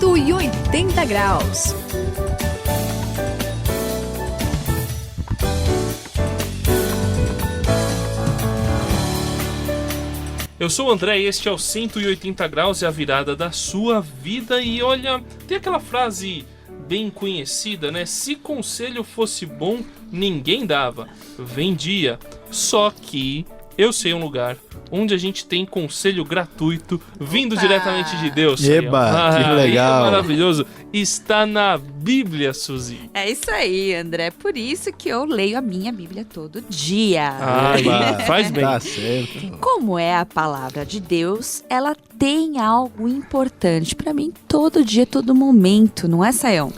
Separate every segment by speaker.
Speaker 1: 180 graus.
Speaker 2: Eu sou o André e este é o 180 graus e a virada da sua vida. E olha, tem aquela frase bem conhecida, né? Se conselho fosse bom, ninguém dava, vendia. Só que eu sei um lugar onde a gente tem conselho gratuito vindo diretamente de Deus.
Speaker 3: Eba, que legal.
Speaker 2: É maravilhoso. Está na Bíblia, Suzy.
Speaker 4: É isso aí, André. Por isso que eu leio a minha Bíblia todo dia.
Speaker 2: Faz bem.
Speaker 3: Tá certo.
Speaker 4: Como é a palavra de Deus, ela tem algo importante para mim todo dia, todo momento, não é, Sayão?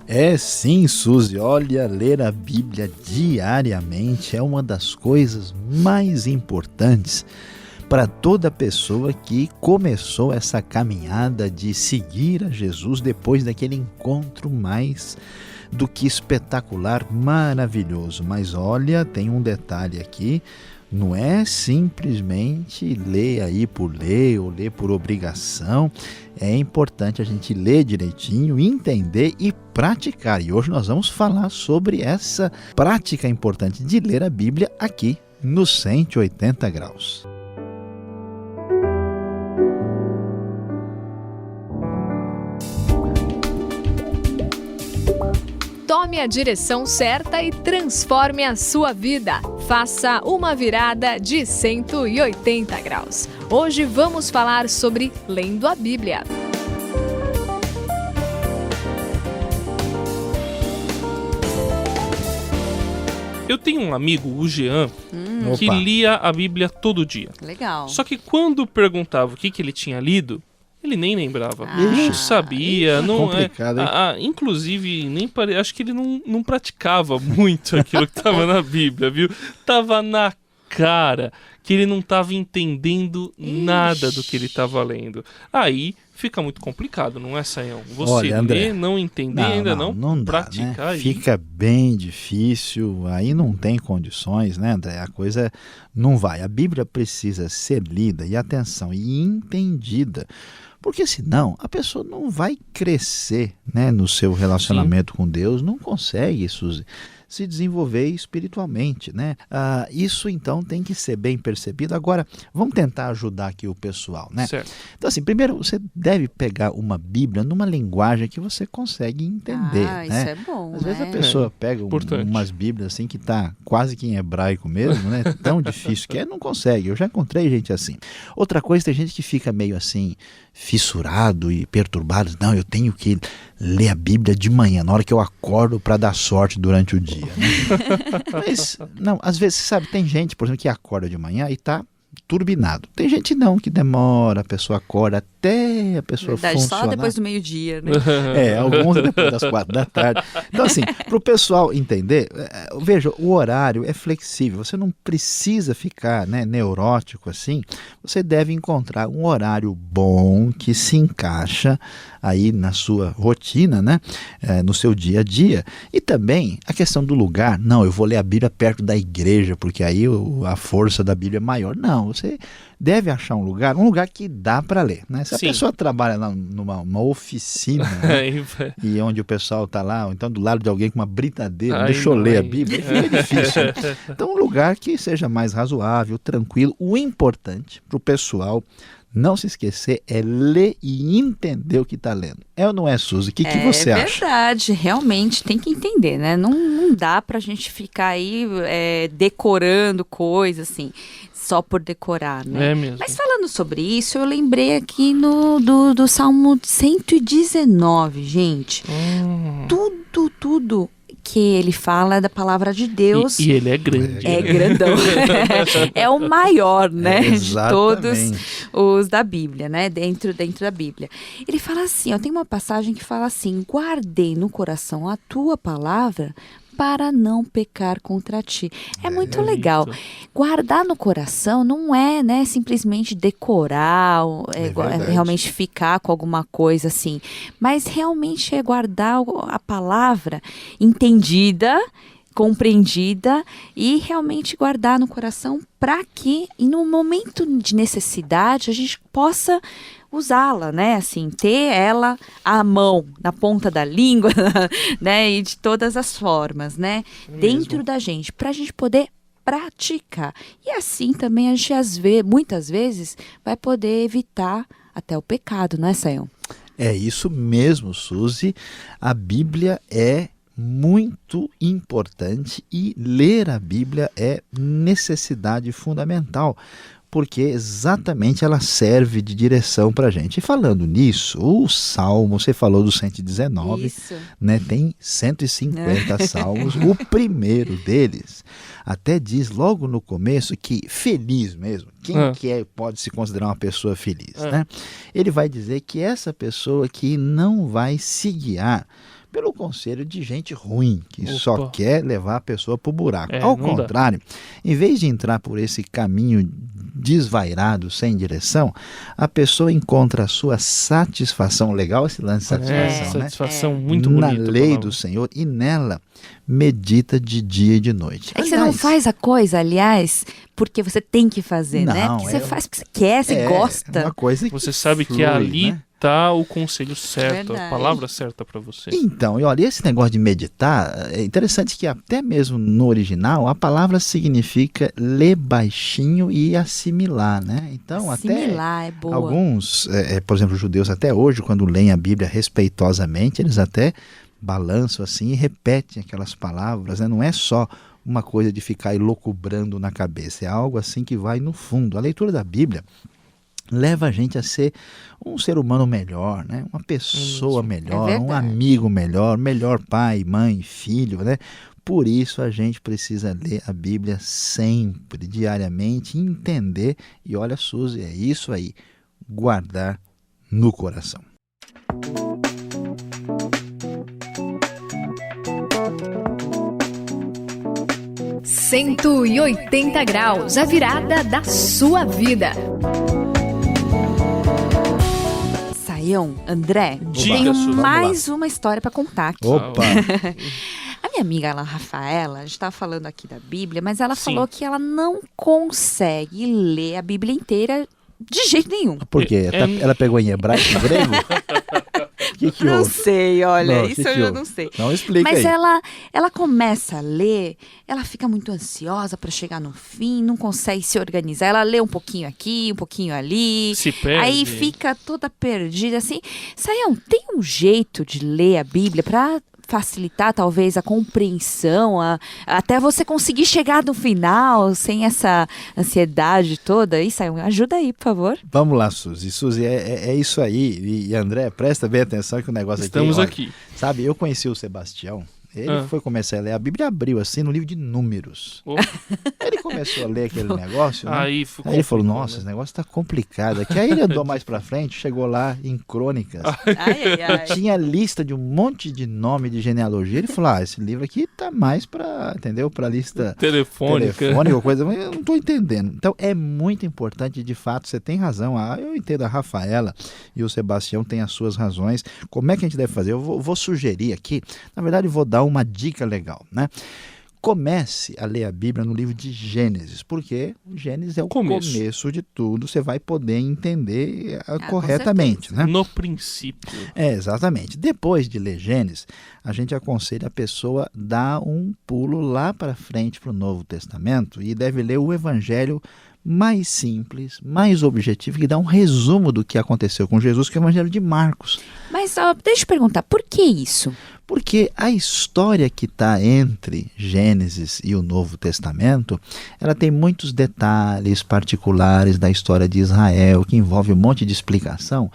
Speaker 3: É sim, Suzy. Olha, ler a Bíblia diariamente é uma das coisas mais importantes para toda pessoa que começou essa caminhada de seguir a Jesus depois daquele encontro mais do que espetacular, maravilhoso. Mas olha, tem um detalhe aqui. Não é simplesmente ler aí por ler ou ler por obrigação. É importante a gente ler direitinho, entender e praticar. E hoje nós vamos falar sobre essa prática importante de ler a Bíblia aqui no 180 graus.
Speaker 1: Tome a direção certa e transforme a sua vida. Faça uma virada de 180 graus. Hoje vamos falar sobre lendo a Bíblia.
Speaker 2: Eu tenho um amigo, o Jean, que
Speaker 3: Opa.
Speaker 2: lia a Bíblia todo dia.
Speaker 4: Legal.
Speaker 2: Só que quando perguntava o que ele tinha lido, ele nem lembrava,
Speaker 4: Ah,
Speaker 2: não sabia, não
Speaker 3: complicado, hein?
Speaker 2: inclusive, acho que ele não praticava muito aquilo que estava na Bíblia, viu? Tava na cara que ele não estava entendendo nada do que ele estava lendo. Aí fica muito complicado, não é, Sayão? Você
Speaker 3: Olha, André,
Speaker 2: ler, não entender, ainda não
Speaker 3: dá,
Speaker 2: praticar.
Speaker 3: né? Fica bem difícil, aí não tem condições, né, André? A coisa não vai. A Bíblia precisa ser lida, e atenção, e entendida. Porque senão a pessoa não vai crescer, né, no seu relacionamento com Deus, não consegue, Suzy, se desenvolver espiritualmente, né? Isso então tem que ser bem percebido. Agora, vamos tentar ajudar aqui o pessoal, né?
Speaker 2: Certo.
Speaker 3: Então assim, primeiro você deve pegar uma Bíblia numa linguagem que você consegue entender,
Speaker 4: isso
Speaker 3: né?
Speaker 4: é bom,
Speaker 3: Às vezes a
Speaker 4: né?
Speaker 3: pessoa pega
Speaker 2: Importante.
Speaker 3: umas Bíblias assim que tá quase que em hebraico mesmo, né? Tão difícil que é, não consegue. Eu já encontrei gente assim. Outra coisa, tem gente que fica meio assim fissurado e perturbado. Não, eu tenho que ler a Bíblia de manhã, na hora que eu acordo para dar sorte durante o dia, né? Mas, não, às vezes, sabe, tem gente, por exemplo, que acorda de manhã e tá turbinado. Tem gente não, que demora, a pessoa acorda até a pessoa
Speaker 4: Verdade,
Speaker 3: funcionar.
Speaker 4: só depois do meio-dia, né?
Speaker 3: Alguns depois das 4 da tarde. Então assim, para o pessoal entender, veja, o horário é flexível, você não precisa ficar, né, neurótico assim, você deve encontrar um horário bom que se encaixa aí na sua rotina, né, no seu dia a dia. E também a questão do lugar, não, eu vou ler a Bíblia perto da igreja, porque aí a força da Bíblia é maior. Não, você deve achar um lugar que dá para ler, né? Se a
Speaker 2: Sim.
Speaker 3: pessoa trabalha lá numa oficina, né, e onde o pessoal está lá, ou então do lado de alguém com uma britadeira,
Speaker 2: Aí
Speaker 3: deixa eu
Speaker 2: não,
Speaker 3: ler a
Speaker 2: aí.
Speaker 3: Bíblia, fica difícil. Né? Então um lugar que seja mais razoável, tranquilo. O importante para o pessoal não se esquecer é ler e entender o que está lendo. É ou não é, Suzy? O que você acha?
Speaker 4: É verdade, realmente tem que entender, né? Não dá pra gente ficar aí decorando coisas assim, só por decorar, né?
Speaker 2: É mesmo.
Speaker 4: Mas falando sobre isso, eu lembrei aqui do Salmo 119, gente. Tudo que ele fala é da palavra de Deus.
Speaker 2: E ele é grande.
Speaker 4: É grandão. É o maior, né? De todos
Speaker 3: Exatamente.
Speaker 4: os da Bíblia, né? Dentro da Bíblia. Ele fala assim, ó, tem uma passagem que fala assim: guardei no coração a tua palavra para não pecar contra ti. É muito legal. Guardar no coração não é, né, simplesmente decorar,
Speaker 3: verdade.
Speaker 4: realmente ficar com alguma coisa assim, mas realmente é guardar a palavra entendida, compreendida e realmente guardar no coração para que, no momento de necessidade, a gente possa usá-la, né? Assim, ter ela à mão, na ponta da língua, né? E de todas as formas, né? Dentro da gente, para a gente poder praticar. E assim também a gente, muitas vezes, vai poder evitar até o pecado, não é, Sayão?
Speaker 3: É isso mesmo, Suzy. A Bíblia é muito importante e ler a Bíblia é necessidade fundamental, porque exatamente ela serve de direção para a gente. E falando nisso, o Salmo, você falou do 119, né, tem 150 salmos, o primeiro deles até diz logo no começo que feliz mesmo, quem que pode se considerar uma pessoa feliz, né? Ele vai dizer que essa pessoa que não vai se guiar pelo conselho de gente ruim, que só quer levar a pessoa para o buraco. Ao contrário, em vez de entrar por esse caminho desvairado, sem direção, a pessoa encontra a sua satisfação, legal esse lance de satisfação, né?
Speaker 2: Satisfação muito bonita.
Speaker 3: Na lei do Senhor, e nela medita de dia e de noite.
Speaker 4: É que você não faz a coisa, aliás, porque você tem que fazer, né? Porque você faz porque você quer, você gosta.
Speaker 3: É uma coisa que
Speaker 2: você sabe
Speaker 3: flui,
Speaker 2: que ali
Speaker 3: né?
Speaker 2: tá o conselho certo,
Speaker 4: Verdade.
Speaker 2: a palavra certa para você.
Speaker 3: Então, e olha, esse negócio de meditar, é interessante que até mesmo no original, a palavra significa ler baixinho e assimilar, né? Então,
Speaker 4: Assimilar
Speaker 3: até
Speaker 4: é boa.
Speaker 3: alguns, por exemplo, judeus até hoje, quando leem a Bíblia respeitosamente, eles até balançam assim e repetem aquelas palavras, né? Não é só uma coisa de ficar elocubrando na cabeça, é algo assim que vai no fundo. A leitura da Bíblia leva a gente a ser um ser humano melhor, né? Uma pessoa melhor, um amigo melhor, melhor pai, mãe, filho, né? Por isso a gente precisa ler a Bíblia sempre, diariamente, entender, e olha, Suzy, é isso aí, guardar no coração.
Speaker 1: ...180 graus, a virada da sua vida.
Speaker 4: André,
Speaker 2: Diga,
Speaker 4: tenho
Speaker 2: Suzy.
Speaker 4: mais uma história para contar aqui.
Speaker 3: Opa!
Speaker 4: A minha amiga, ela, Rafaela, a gente estava falando aqui da Bíblia, mas ela
Speaker 2: Sim.
Speaker 4: falou que ela não consegue ler a Bíblia inteira de jeito nenhum.
Speaker 3: Por quê? Ela pegou em hebraico, em grego? Que
Speaker 4: Não
Speaker 3: houve?
Speaker 4: sei, olha,
Speaker 3: Não,
Speaker 4: isso
Speaker 3: que
Speaker 4: eu já
Speaker 3: houve?
Speaker 4: não sei.
Speaker 3: Não, explica
Speaker 4: Mas
Speaker 3: aí.
Speaker 4: ela começa a ler, ela fica muito ansiosa para chegar no fim, não consegue se organizar. Ela lê um pouquinho aqui, um pouquinho ali.
Speaker 2: Se perde.
Speaker 4: Aí fica toda perdida assim. Sayão, tem um jeito de ler a Bíblia para facilitar talvez a compreensão, até você conseguir chegar no final sem essa ansiedade toda? Isso aí, ajuda aí, por favor.
Speaker 3: Vamos lá, Suzy. Suzy, é isso aí. E André, presta bem atenção que o negócio
Speaker 2: Estamos
Speaker 3: olha,
Speaker 2: aqui.
Speaker 3: Sabe, eu conheci o Sebastião. Ele foi começar a ler a Bíblia e abriu assim no livro de números. Ele começou a ler aquele negócio, né?
Speaker 2: Aí
Speaker 3: Ele falou, nossa, esse negócio tá complicado aqui. Aí ele andou mais pra frente, chegou lá em Crônicas. Tinha lista de um monte de nome de genealogia. Ele falou, esse livro aqui tá mais pra, entendeu? Pra lista
Speaker 2: telefônica,
Speaker 3: coisa, mas eu não tô entendendo. Então é muito importante, de fato, você tem razão. Eu entendo a Rafaela e o Sebastião têm as suas razões. Como é que a gente deve fazer? Eu vou sugerir aqui, na verdade vou dar uma dica legal, né? Comece a ler a Bíblia no livro de Gênesis, porque o Gênesis é o começo de tudo, você vai poder entender corretamente, né?
Speaker 2: No princípio.
Speaker 3: Exatamente. Depois de ler Gênesis, a gente aconselha a pessoa a dar um pulo lá para frente para o Novo Testamento e deve ler o Evangelho mais simples, mais objetivo, que dá um resumo do que aconteceu com Jesus, que é o Evangelho de Marcos.
Speaker 4: Mas deixa eu perguntar, por que isso?
Speaker 3: Porque a história que está entre Gênesis e o Novo Testamento, ela tem muitos detalhes particulares da história de Israel, que envolve um monte de explicação.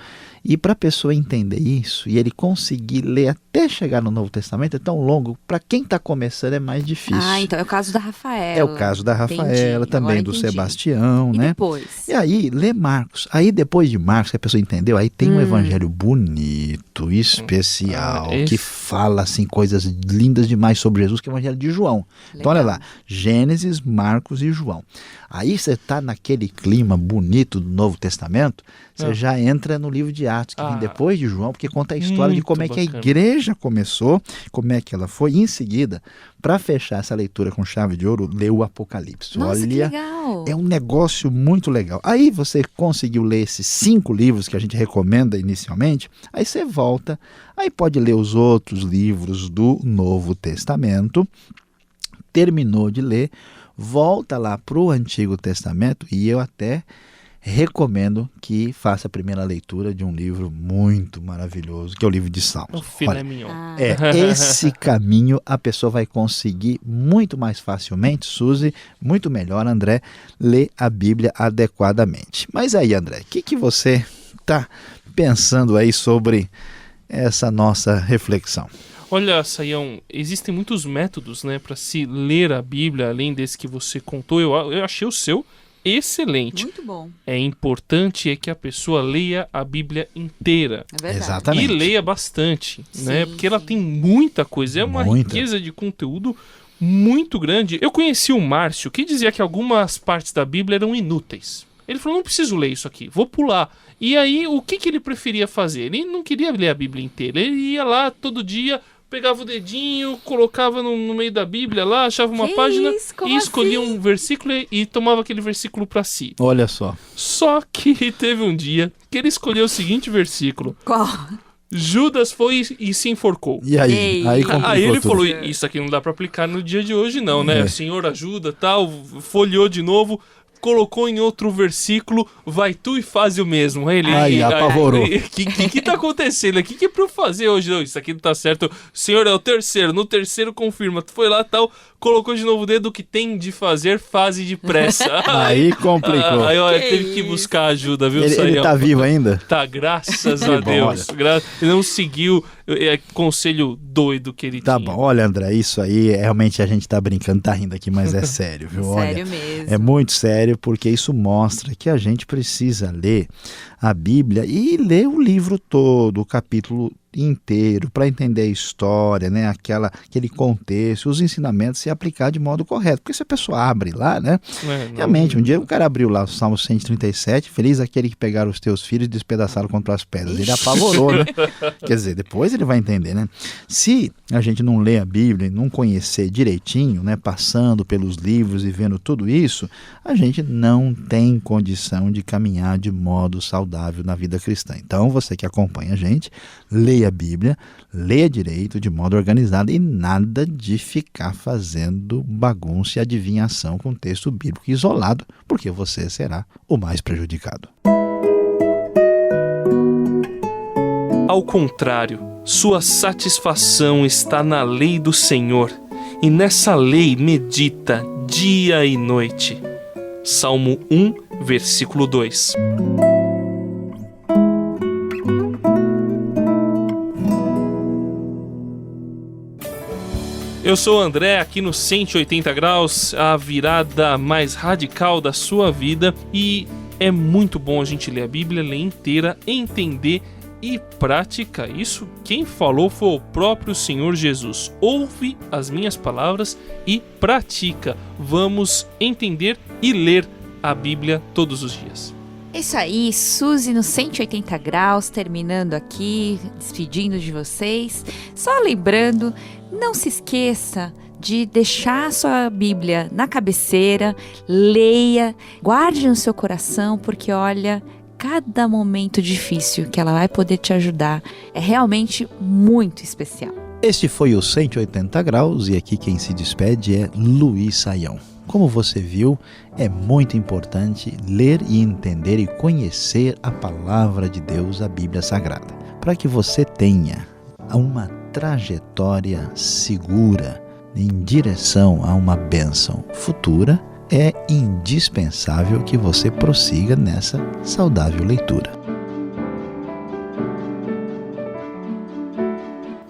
Speaker 3: E para a pessoa entender isso, e ele conseguir ler até chegar no Novo Testamento, é tão longo, para quem está começando é mais difícil.
Speaker 4: Então é o caso da Rafaela.
Speaker 3: É o caso da Rafaela, também do Sebastião,
Speaker 4: e
Speaker 3: né?
Speaker 4: Depois?
Speaker 3: E aí, lê Marcos. Aí depois de Marcos, que a pessoa entendeu, aí tem um evangelho bonito, especial, que fala assim coisas lindas demais sobre Jesus, que é o evangelho de João.
Speaker 4: Legal.
Speaker 3: Então olha lá, Gênesis, Marcos e João. Aí você está naquele clima bonito do Novo Testamento, você já entra no livro de Atos, que vem depois de João, porque conta a história de como é que a
Speaker 2: bacana.
Speaker 3: igreja começou, como é que ela foi. E em seguida, para fechar essa leitura com chave de ouro, leu o Apocalipse.
Speaker 4: Nossa, que
Speaker 3: Olha,
Speaker 4: legal.
Speaker 3: é um negócio muito legal. Aí você conseguiu ler esses 5 livros que a gente recomenda inicialmente, aí você volta, aí pode ler os outros livros do Novo Testamento, terminou de ler, volta lá para o Antigo Testamento e eu até recomendo que faça a primeira leitura de um livro muito maravilhoso, que é o livro de
Speaker 2: O
Speaker 3: Salmos.
Speaker 2: filé
Speaker 3: Olha,
Speaker 2: mignon.
Speaker 3: esse caminho a pessoa vai conseguir muito mais facilmente, Suzy, muito melhor, André, ler a Bíblia adequadamente. Mas aí, André, o que você está pensando aí sobre essa nossa reflexão?
Speaker 2: Olha, Saião, existem muitos métodos, né, para se ler a Bíblia, além desse que você contou. Eu achei o seu excelente.
Speaker 4: Muito bom.
Speaker 2: É importante que a pessoa leia a Bíblia inteira.
Speaker 4: É verdade.
Speaker 3: Exatamente.
Speaker 2: E leia bastante, né?
Speaker 4: Sim,
Speaker 2: Porque ela
Speaker 4: sim.
Speaker 2: tem muita coisa. É uma
Speaker 3: Muita.
Speaker 2: riqueza de conteúdo muito grande. Eu conheci o Márcio, que dizia que algumas partes da Bíblia eram inúteis. Ele falou, não preciso ler isso aqui, vou pular. E aí, o que ele preferia fazer? Ele não queria ler a Bíblia inteira. Ele ia lá todo dia, pegava o dedinho, colocava no meio da Bíblia lá, achava uma
Speaker 4: Que
Speaker 2: página
Speaker 4: isso? Como
Speaker 2: e escolhia
Speaker 4: assim?
Speaker 2: um versículo e tomava aquele versículo para si.
Speaker 3: Olha só.
Speaker 2: Só que teve um dia que ele escolheu o seguinte versículo.
Speaker 4: Qual?
Speaker 2: Judas foi e se enforcou.
Speaker 3: E aí?
Speaker 4: Ei.
Speaker 3: Aí complicou
Speaker 2: Aí ele
Speaker 3: tudo.
Speaker 2: falou, isso aqui não dá pra aplicar no dia de hoje não, né?
Speaker 3: É.
Speaker 2: O Senhor ajuda, tal, folheou de novo, colocou em outro versículo, vai tu e faz o mesmo.
Speaker 3: Aí, apavorou.
Speaker 2: O que tá acontecendo? O que é pra eu fazer hoje? Não, isso aqui não tá certo. Senhor, é o terceiro. No terceiro confirma. Tu foi lá, tal, colocou de novo o dedo, o que tem de fazer, faze depressa.
Speaker 3: Aí complicou.
Speaker 2: Aí, olha,
Speaker 4: Que
Speaker 2: teve que
Speaker 4: isso.
Speaker 2: buscar ajuda, viu,
Speaker 3: Ele
Speaker 2: Saião?
Speaker 3: tá vivo ainda?
Speaker 2: Tá, graças
Speaker 3: Que
Speaker 2: a
Speaker 3: bom,
Speaker 2: Deus. Ele não seguiu conselho doido que ele
Speaker 3: Tá
Speaker 2: tinha.
Speaker 3: bom. Olha, André, isso aí, realmente a gente tá brincando, tá rindo aqui, mas é sério, viu?
Speaker 4: Sério
Speaker 3: Olha,
Speaker 4: mesmo.
Speaker 3: é muito sério, porque isso mostra que a gente precisa ler a Bíblia e ler o livro todo, o capítulo inteiro, para entender a história, né? Aquele contexto, os ensinamentos, e aplicar de modo correto. Porque se a pessoa abre lá, né? Realmente, um dia o cara abriu lá o Salmo 137, feliz aquele que pegaram os teus filhos e despedaçaram contra as pedras. Ele apavorou, né? Quer dizer, depois ele vai entender, né? Se a gente não lê a Bíblia e não conhecer direitinho, né? Passando pelos livros e vendo tudo isso, a gente não tem condição de caminhar de modo saudável na vida cristã. Então, você que acompanha a gente, leia a Bíblia, leia direito, de modo organizado, e nada de ficar fazendo bagunça e adivinhação com texto bíblico isolado, porque você será o mais prejudicado.
Speaker 2: Ao contrário, sua satisfação está na lei do Senhor, e nessa lei medita dia e noite. Salmo 1, versículo 2. Eu sou o André, aqui no 180 Graus, a virada mais radical da sua vida, e é muito bom a gente ler a Bíblia, ler inteira, entender e praticar. Isso quem falou foi o próprio Senhor Jesus. Ouve as minhas palavras e pratica. Vamos entender e ler a Bíblia todos os dias.
Speaker 4: Isso aí, Suzy no 180 Graus, terminando aqui, despedindo de vocês. Só lembrando, não se esqueça de deixar a sua Bíblia na cabeceira, leia, guarde no seu coração, porque olha, cada momento difícil que ela vai poder te ajudar é realmente muito especial.
Speaker 3: Este foi o 180 Graus e aqui quem se despede é Luiz Saião. Como você viu, é muito importante ler e entender e conhecer a palavra de Deus, a Bíblia Sagrada, para que você tenha uma trajetória segura em direção a uma bênção futura. É indispensável que você prossiga nessa saudável leitura.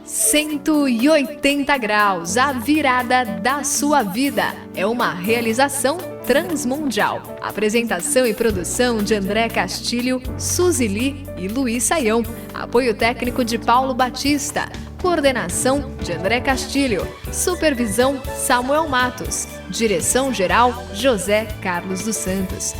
Speaker 1: 180 graus, a virada da sua vida. É uma realização transmundial. Apresentação e produção de André Castilho, Suzy Lee e Luiz Saião. Apoio técnico de Paulo Batista. Coordenação de André Castilho. Supervisão Samuel Matos. Direção-geral José Carlos dos Santos.